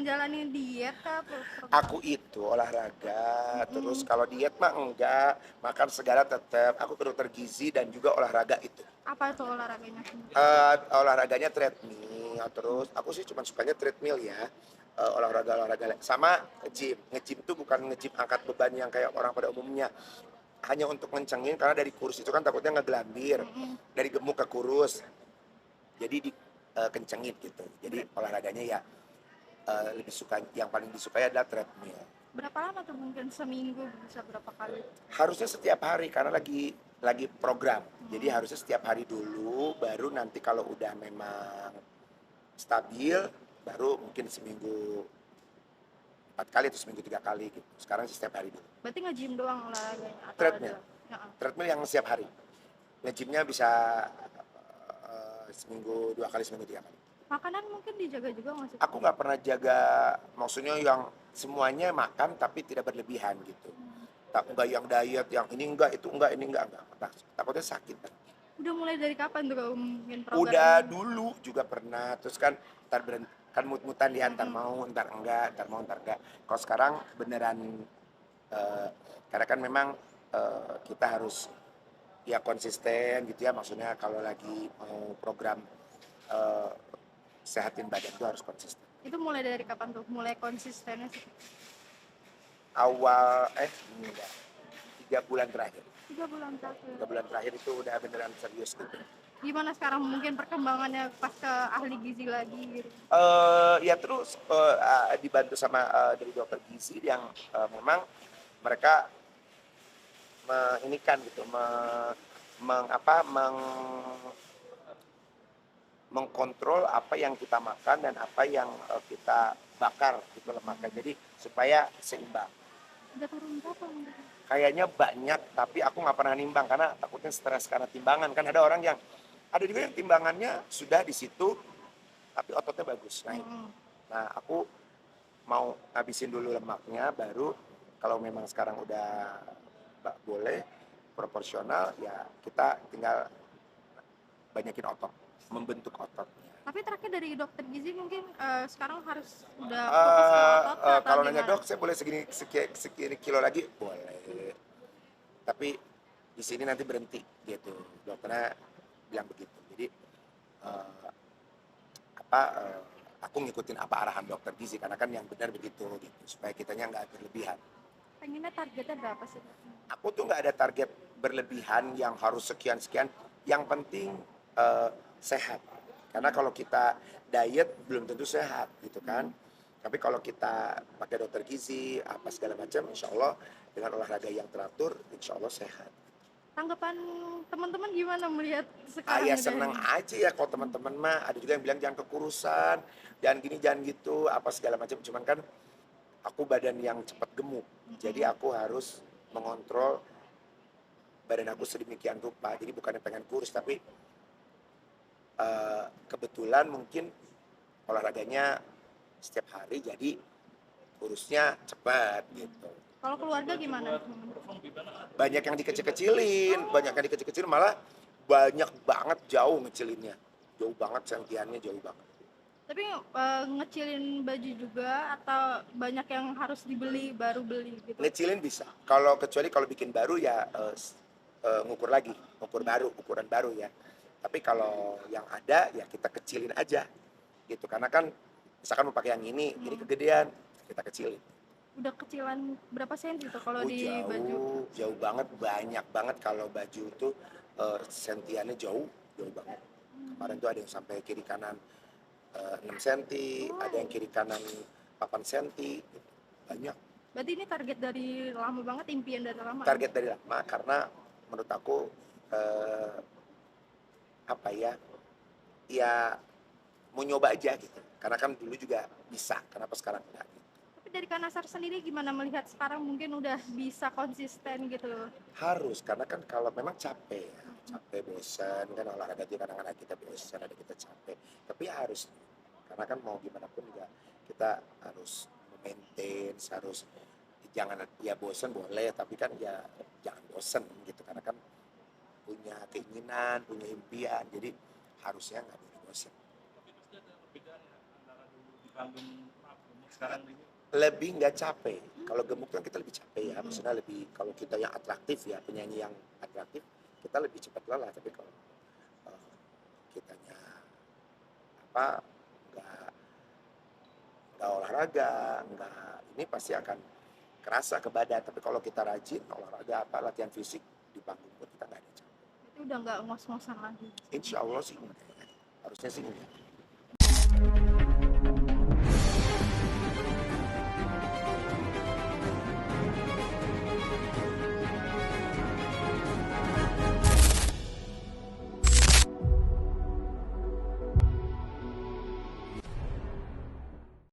menjalani diet kah Aku itu olahraga, terus Mm-mm. kalau diet mah enggak, makan segala tetap. Aku ke dokter gizi dan juga olahraga itu. Apa tuh olahraganya? Olahraganya treadmill, terus aku sih cuma sukanya treadmill ya. Olahraga sama nge-gym. Nge-gym tuh bukan nge-gym angkat beban yang kayak orang pada umumnya. Hanya untuk ngencengin karena dari kurus itu kan takutnya ngegelambir. Mm-mm. Dari gemuk ke kurus. Jadi dikencengin gitu. Jadi Ber- olahraganya ya lebih suka, yang paling disukai adalah treadmill. Berapa lama tuh mungkin seminggu bisa berapa kali? Harusnya setiap hari karena lagi program. Jadi Mm. harusnya setiap hari dulu, baru nanti kalau udah memang stabil, baru mungkin seminggu 4 kali atau seminggu 3 kali gitu. Sekarang sih setiap hari dulu. Berarti nge-gym doang olahraganya atau ada? Treadmill, Ya. treadmill yang setiap hari. Nge-gymnya bisa seminggu 2 kali, seminggu 3 kali. Makanan mungkin dijaga juga nggak sih? Aku nggak pernah jaga, maksudnya yang semuanya makan tapi tidak berlebihan gitu. Tak enggak yang diet, yang ini enggak, itu enggak, ini enggak. Takutnya sakit. Udah mulai dari kapan tuh kalau mungkin program? Udah dulu juga pernah, terus kan ntar berhenti, kan mut-mutan dia ntar Mm-mm. mau, ntar enggak, ntar mau, ntar enggak. Kalau sekarang beneran, eh, karena kan memang kita harus ya konsisten gitu ya, maksudnya kalau lagi mau program eh, sehatin badan itu harus konsisten. Itu mulai dari kapan tuh? Mulai konsistennya sih? Awal enggak, 3 bulan terakhir. 3 bulan terakhir. 3 bulan terakhir itu udah beneran serius gitu. Gimana sekarang mungkin perkembangannya pas ke ahli gizi lagi gitu? Ya terus dibantu sama dari dokter gizi yang memang mereka menginikan gitu, mengkontrol apa yang kita makan dan apa yang kita bakar gitu lemaknya. Jadi supaya seimbang. Udah turun berapa mungkin? Kayaknya banyak, tapi aku nggak pernah nimbang karena takutnya stres karena timbangan. Kan ada orang yang, ada juga yang timbangannya sudah di situ, tapi ototnya bagus naik. Mm-mm. Nah, aku mau ngabisin dulu lemaknya, baru kalau memang sekarang udah boleh proporsional, ya kita tinggal banyakin otot, membentuk ototnya. Tapi terakhir dari dokter gizi mungkin sekarang harus udah fokus ke otot kah atau Kalau nanya gimana? dok, saya boleh segini kilo lagi? Boleh. Tapi di sini nanti berhenti gitu. Dokternya bilang begitu. Jadi eh, eh, aku ngikutin apa arahan dokter gizi karena kan yang benar begitu gitu, supaya kitanya nggak berlebihan. Pengennya targetnya berapa sih? Aku tuh nggak ada target berlebihan yang harus sekian-sekian. Yang penting sehat. Karena kalau kita diet belum tentu sehat gitu kan. Tapi kalau kita pakai dokter gizi, apa segala macam, insya Allah dengan olahraga yang teratur, insya Allah sehat. Tanggapan teman-teman gimana melihat sekarang Ya udah seneng ini? aja ya kalau teman-teman mah. Ada juga yang bilang jangan kekurusan, jangan gini, jangan gitu, apa segala macam. Cuman kan aku badan yang cepat gemuk. Jadi aku harus mengontrol badan aku sedemikian rupa. Jadi bukannya pengen kurus, tapi kebetulan mungkin olahraganya setiap hari, jadi kurusnya cepat gitu. Kalau keluarga gimana? Banyak yang dikecil-kecilin, banyak yang dikecil-kecilin, malah banyak banget jauh ngecilinnya. Jauh banget, sentiannya jauh banget. Tapi ngecilin baju juga atau banyak yang harus dibeli baru beli gitu? Ngecilin bisa. Kalau kecuali kalau bikin baru ya ngukur lagi, ukuran baru ya. Tapi kalau yang ada ya kita kecilin aja gitu. Karena kan misalkan mau pakai yang ini kegedean, kita kecilin. Udah kecilan berapa senti tuh kalau Oh di baju? jauh, jauh banget, banyak banget kalau baju itu sentiannya jauh, jauh banget. Kemarin tuh ada yang sampai kiri kanan 6 cm, ada yang kiri kanan 8 cm, gitu. Banyak. Berarti ini target dari lama banget, impian dari lama. Target dari lama karena menurut aku eh, apa ya, ya mau nyoba aja gitu. Karena kan dulu juga bisa, kenapa sekarang enggak gitu. Tapi dari Kanasar sendiri gimana melihat sekarang mungkin udah bisa konsisten gitu loh? Harus, karena kan kalau memang capek ya, capek bosan kan olahraga itu kadang-kadang kita bosan, ada kita capek. Tapi harus, karena kan mau gimana pun juga kita harus maintain, harus jangan ya bosan boleh, tapi kan ya jangan bosan gitu karena kan punya keinginan, punya impian, jadi harusnya nggak boleh bosan. sekarang ini? Lebih nggak capek. Kalau gemuk kan kita lebih capek ya, maksudnya lebih, kalau kita yang atraktif ya, penyanyi yang atraktif, kita lebih cepat lelah. Tapi kalau eh, kitanya apa, nggak nggak olahraga, nggak ini, pasti akan kerasa ke badan. Tapi kalau kita rajin olahraga apa, latihan fisik di panggung pun kita nggak ada capek. Itu udah nggak ngos-ngosan lagi. Insya Allah sih enggak ya. Harusnya sih enggak.